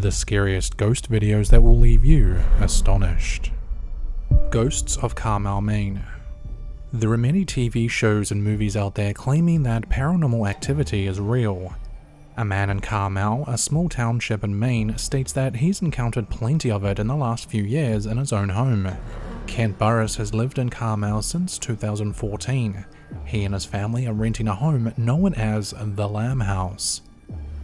the scariest ghost videos that will leave you astonished. Ghosts of Carmel, Maine. There are many TV shows and movies out there claiming that paranormal activity is real. A man in Carmel, a small township in Maine, states that he's encountered plenty of it in the last few years in his own home. Burris has lived in Carmel since 2014. He and his family are renting a home known as the Lamb House.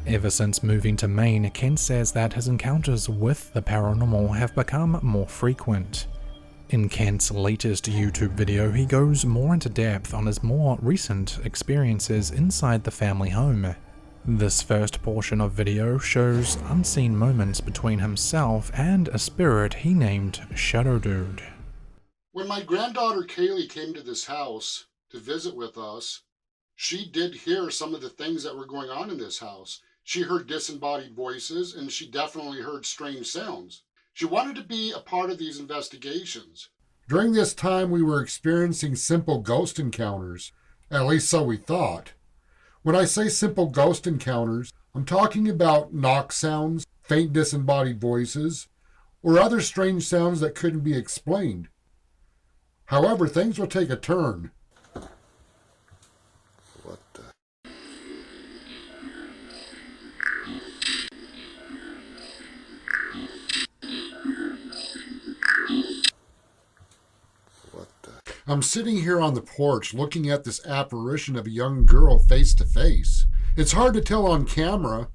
Ever since moving to Maine, Kent says that his encounters with the paranormal have become more frequent. In Kent's latest YouTube video, he goes more into depth on his more recent experiences inside the family home. This first portion of video shows unseen moments between himself and a spirit he named Shadow Dude. When my granddaughter Kaylee came to this house to visit with us, she did hear some of the things that were going on in this house. She heard disembodied voices, and she definitely heard strange sounds. She wanted to be a part of these investigations. During this time, we were experiencing simple ghost encounters. At least so we thought. When I say simple ghost encounters, I'm talking about knock sounds, faint disembodied voices, or other strange sounds that couldn't be explained. However, things will take a turn. What the? I'm sitting here on the porch looking at this apparition of a young girl face to face. It's hard to tell on camera.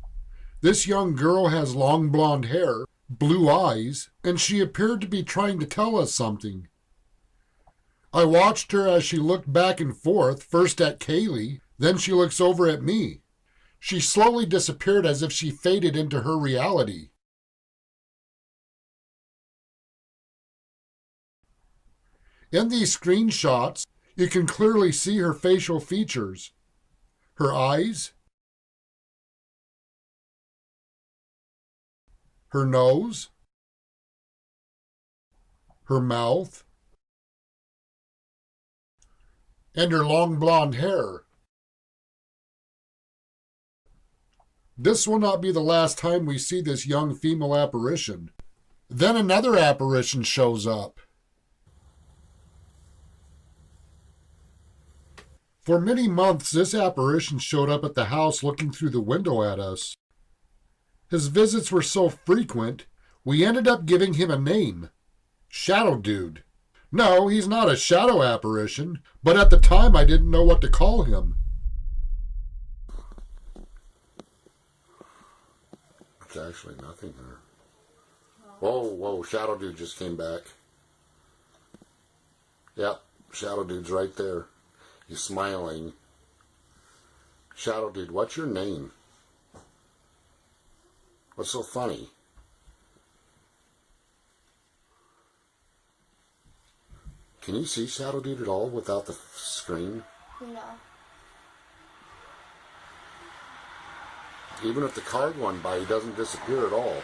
This young girl has long blonde hair, blue eyes, and she appeared to be trying to tell us something. I watched her as she looked back and forth, first at Kaylee, then she looks over at me. She slowly disappeared as if she faded into her reality. In these screenshots, you can clearly see her facial features, her eyes, her nose, her mouth, and her long blonde hair. This will not be the last time we see this young female apparition. Then another apparition shows up. For many months, this apparition showed up at the house looking through the window at us. His visits were so frequent, we ended up giving him a name, Shadow Dude. No, he's not a shadow apparition, but at the time I didn't know what to call him. There's actually nothing there. Whoa, Shadow Dude just came back. Yep, Shadow Dude's right there. He's smiling. Shadow Dude, what's your name? What's so funny? Can you see Shadow Dude at all without the screen? No. Even if the card went by, he doesn't disappear at all.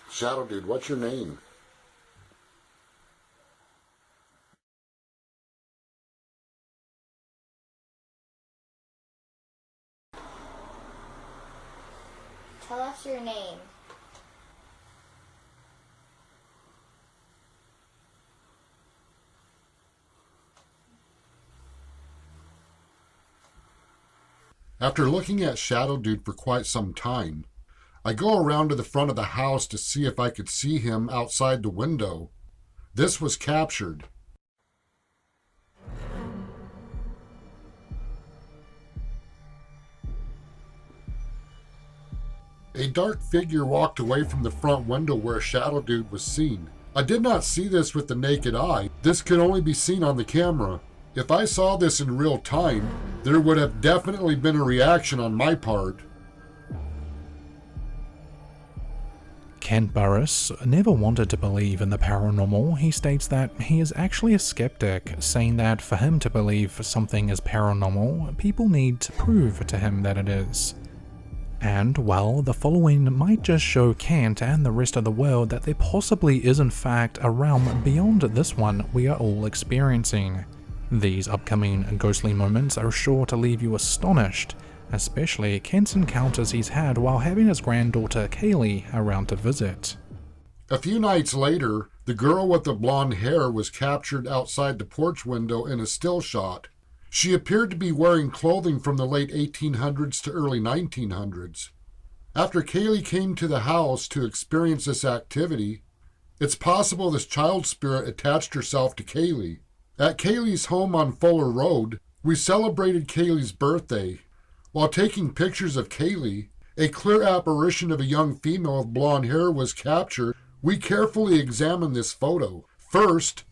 Shadow Dude, what's your name? Tell us your name. After looking at Shadow Dude for quite some time, I go around to the front of the house to see if I could see him outside the window. This was captured. A dark figure walked away from the front window where Shadow Dude was seen. I did not see this with the naked eye. This could only be seen on the camera. If I saw this in real time, there would have definitely been a reaction on my part. Burris never wanted to believe in the paranormal. He states that he is actually a skeptic, saying that for him to believe something is paranormal, people need to prove to him that it is. And, well, the following might just show Kent and the rest of the world that there possibly is in fact a realm beyond this one we are all experiencing. These upcoming ghostly moments are sure to leave you astonished, especially Kent's encounters he's had while having his granddaughter Kaylee around to visit. A few nights later, the girl with the blonde hair was captured outside the porch window in a still shot. She appeared to be wearing clothing from the late 1800s to early 1900s. After Kaylee came to the house to experience this activity, it's possible this child spirit attached herself to Kaylee. At Kaylee's home on Fuller Road, we celebrated Kaylee's birthday. While taking pictures of Kaylee, a clear apparition of a young female with blonde hair was captured. We carefully examined this photo. First,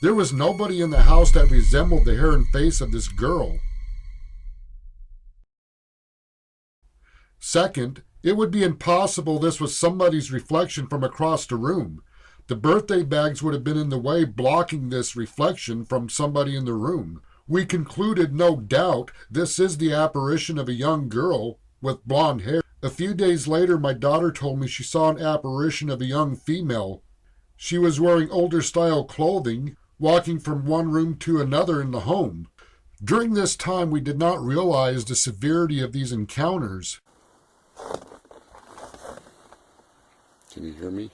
there was nobody in the house that resembled the hair and face of this girl. Second, it would be impossible this was somebody's reflection from across the room. The birthday bags would have been in the way, blocking this reflection from somebody in the room. We concluded, no doubt, this is the apparition of a young girl with blonde hair. A few days later, my daughter told me she saw an apparition of a young female. She was wearing older style clothing, walking from one room to another in the home. During this time, we did not realize the severity of these encounters. Can you hear me?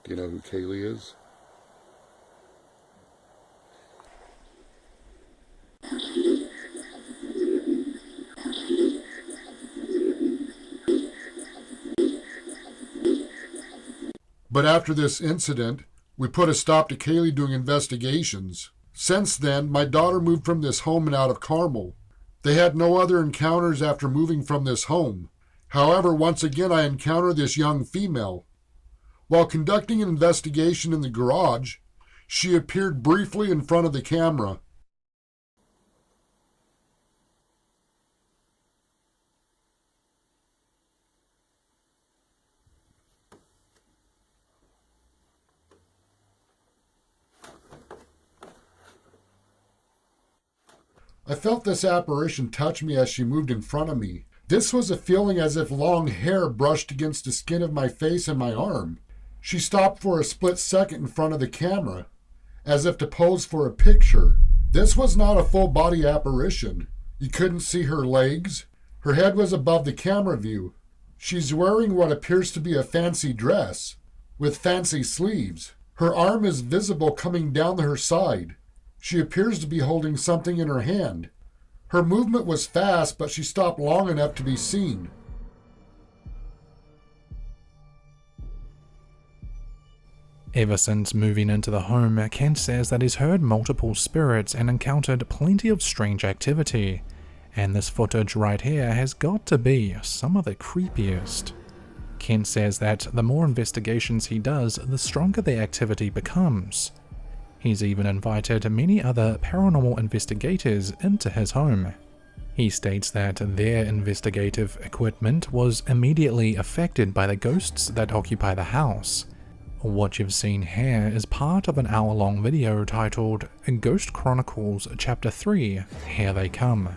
Do you know who Kaylee is? But after this incident, we put a stop to Kaylee doing investigations. Since then, my daughter moved from this home and out of Carmel. They had no other encounters after moving from this home. However, once again I encountered this young female. While conducting an investigation in the garage, she appeared briefly in front of the camera. I felt this apparition touch me as she moved in front of me. This was a feeling as if long hair brushed against the skin of my face and my arm. She stopped for a split second in front of the camera, as if to pose for a picture. This was not a full-body apparition. You couldn't see her legs. Her head was above the camera view. She's wearing what appears to be a fancy dress, with fancy sleeves. Her arm is visible coming down her side. She appears to be holding something in her hand. Her movement was fast, but she stopped long enough to be seen. Ever since moving into the home, Kent says that he's heard multiple spirits and encountered plenty of strange activity, and this footage right here has got to be some of the creepiest. Kent says that the more investigations he does, the stronger the activity becomes. He's even invited many other paranormal investigators into his home. He states that their investigative equipment was immediately affected by the ghosts that occupy the house. What you've seen here is part of an hour-long video titled Ghost Chronicles Chapter 3, Here They Come.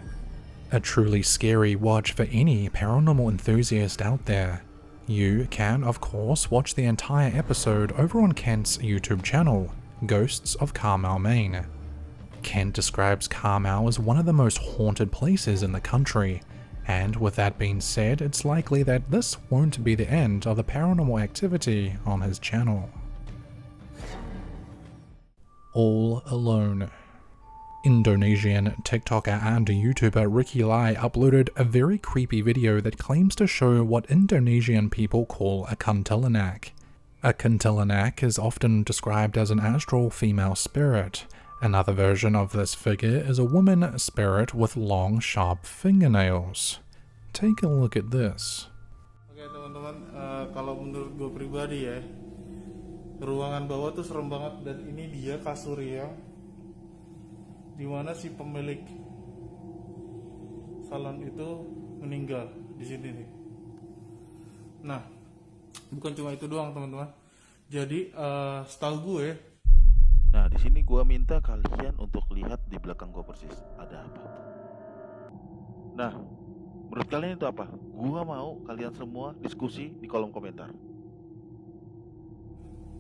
A truly scary watch for any paranormal enthusiast out there. You can, of course, watch the entire episode over on Kent's YouTube channel, Ghosts of Carmel, Maine. Kent describes Carmel as one of the most haunted places in the country, and with that being said, it's likely that this won't be the end of the paranormal activity on his channel. All Alone. Indonesian TikToker and YouTuber Ricky Lai uploaded a very creepy video that claims to show what Indonesian people call a kuntilanak. A kuntilanak is often described as an astral female spirit. Another version of this figure is a woman spirit with long, sharp fingernails. Take a look at this. Oke teman-teman, kalau menurut gue pribadi ya, ruangan bawah tuh serem banget, dan ini dia kasurnya, dimana si pemilik salon itu meninggal di sini nih. Nah, bukan cuma itu doang teman-teman. Jadi setahu gue. Nah, di sini gua minta kalian untuk lihat di belakang gua persis ada apa. Nah, menurut kalian itu apa? Gua mau kalian semua diskusi di kolom komentar.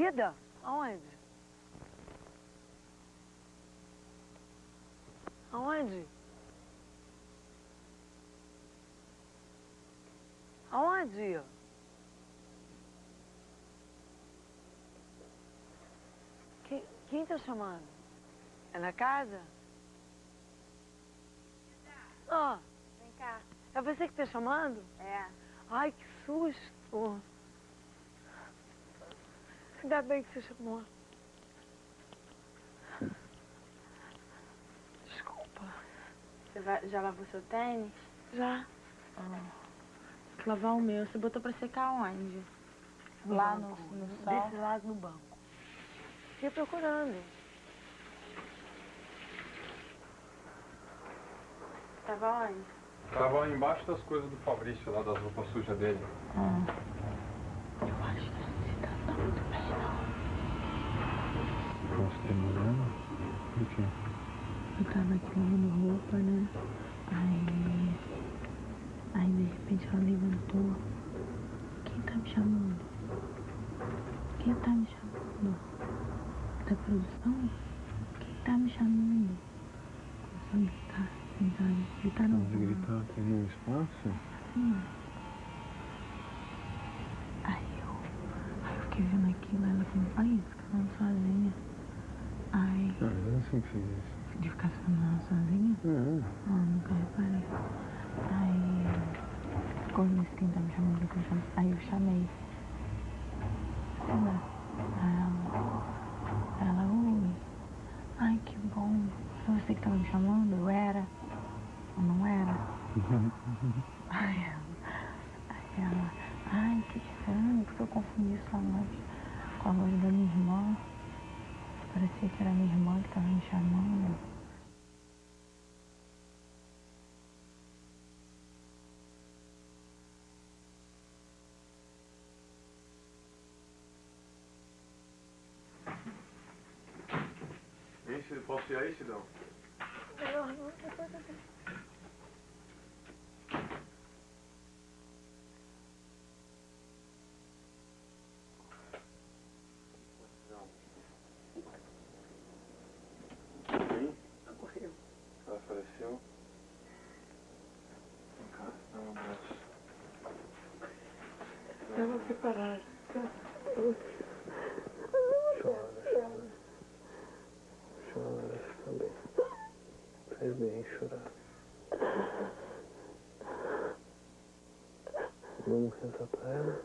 Cida? Aonde? Aonde? Aonde? Quem tá chamando? É na casa? Ah, Vem cá. é você que tá chamando? É. Ai, que susto. Ainda bem que você chamou. Desculpa. Já lavou seu tênis? Já? Tem que lavar o meu. Você botou pra secar onde? Lá no sol? Desse lado no banco. Fiquei procurando. Tava onde? Tava embaixo das coisas do Fabrício, lá das roupas sujas dele. Eu acho que você tá muito bem, não. Posso ter morando? Por quê? Eu tava aqui lavando roupa, né? Aí de repente ela levantou. Quem tá me chamando? Quem tá me chamando? Da produção? Quem tá me chamando? Começou a gritar, assim, sabe? Gritar não. Pode gritar aqui no espaço? Sim. Aí eu fiquei vendo aquilo, ela falou, olha isso, falando sozinha. Aí, Ah, mas eu não sei o que fez isso. de ficar falando sozinha? Nunca reparei. Aí, quando eu disse quem tá me chamando, aí eu chamei. Silva. Ela, oi. Ai, que bom. Foi você que tava me chamando? Eu era? Ou não era? Aí ela, ai, que estranho, porque eu confundi sua voz com a voz da minha irmã. Parecia que era minha irmã que tava me chamando. Hein, posso ir aí, Cidão? Melhor não, depois eu... Hein? Morreu. Ela faleceu? Vem cá, dá um abraço. Ela foi parar. Chora, fica bem. Faz bem chorar. Vamos rezar pra ela?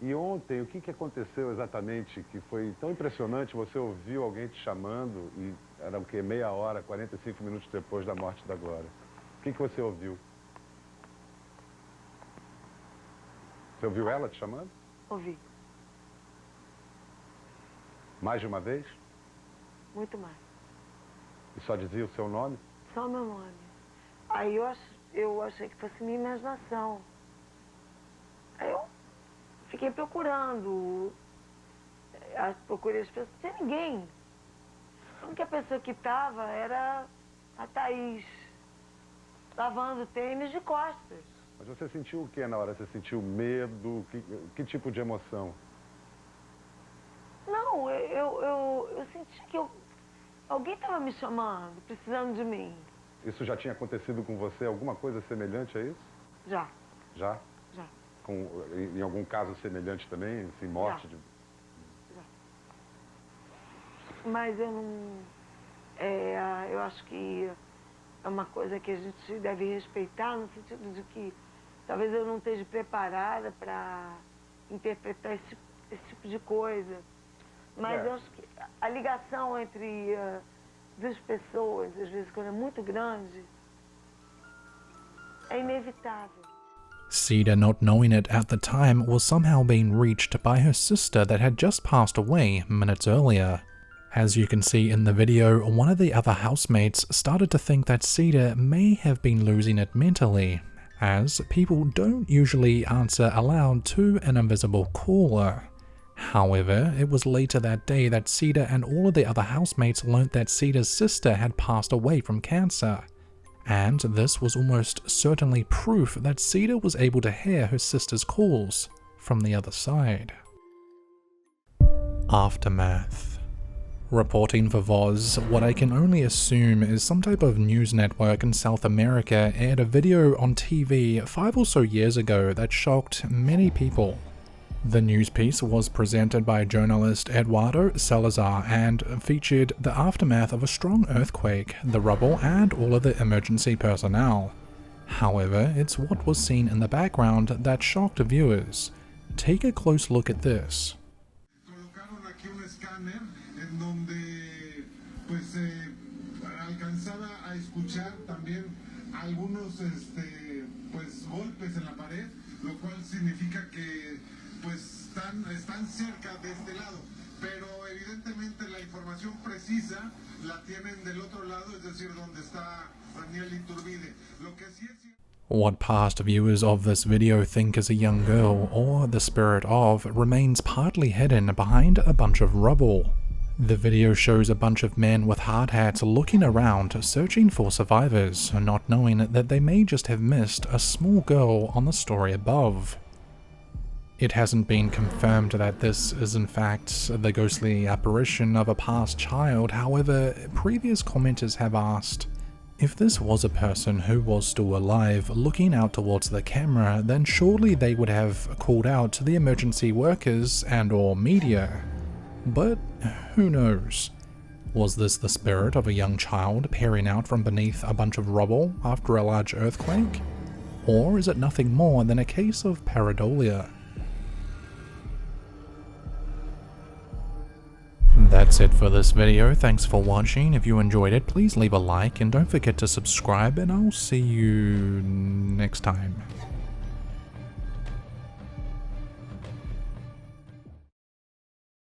E ontem, o que aconteceu exatamente que foi tão impressionante? Você ouviu alguém te chamando e era o quê? Meia hora, 45 minutos depois da morte da Glória. O que você ouviu? Você ouviu ela te chamando? Ouvi. Mais de uma vez? Muito mais. E só dizia o seu nome? Só meu nome. Aí eu achei que fosse minha imaginação. Aí eu fiquei procurando. Procurei as pessoas. Não tinha ninguém. A única pessoa que estava era a Thaís. Lavando tênis de costas. Mas você sentiu o que na hora? Você sentiu medo? Que tipo de emoção? Não, eu senti que alguém estava me chamando, precisando de mim. Isso já tinha acontecido com você? Alguma coisa semelhante a isso? Já. Já? Já. Em algum caso semelhante também? Assim, morte? Já. Mas eu não... eu acho que é uma coisa que a gente deve respeitar, no sentido de que talvez eu não esteja preparada para interpretar esse tipo de coisa. Mas eu acho que a ligação entre duas pessoas, às vezes quando é muito grande, é inevitável. Cida, not knowing it at the time, was somehow being reached by her sister that had just passed away minutes earlier. As you can see in the video, one of the other housemates started to think that Cida may have been losing it mentally, as people don't usually answer aloud to an invisible caller. However, it was later that day that Cida and all of the other housemates learnt that Cida's sister had passed away from cancer, And this was almost certainly proof that Cedar was able to hear her sister's calls from the other side. Aftermath. Reporting for Voz, what I can only assume is some type of news network in South America aired a video on TV 5 or so years ago that shocked many people. The news piece was presented by journalist Eduardo Salazar and featured the aftermath of a strong earthquake, the rubble, and all of the emergency personnel. However, it's what was seen in the background that shocked viewers. Take a close look at this. Están cerca de este lado, pero evidentemente la información precisa la tienen del otro lado, es decir, donde está Daniel Iturbide. Lo que sí es... What past viewers of this video think is a young girl, or the spirit of, remains partly hidden behind a bunch of rubble. The video shows a bunch of men with hard hats looking around, searching for survivors, not knowing that they may just have missed a small girl on the story above. It hasn't been confirmed that this is in fact the ghostly apparition of a past child. However, previous commenters have asked, if this was a person who was still alive looking out towards the camera, then surely they would have called out to the emergency workers and/or media. But who knows? Was this the spirit of a young child peering out from beneath a bunch of rubble after a large earthquake? Or is it nothing more than a case of pareidolia? That's it for this video. Thanks for watching. If you enjoyed it, please leave a like and don't forget to subscribe, and I'll see you next time.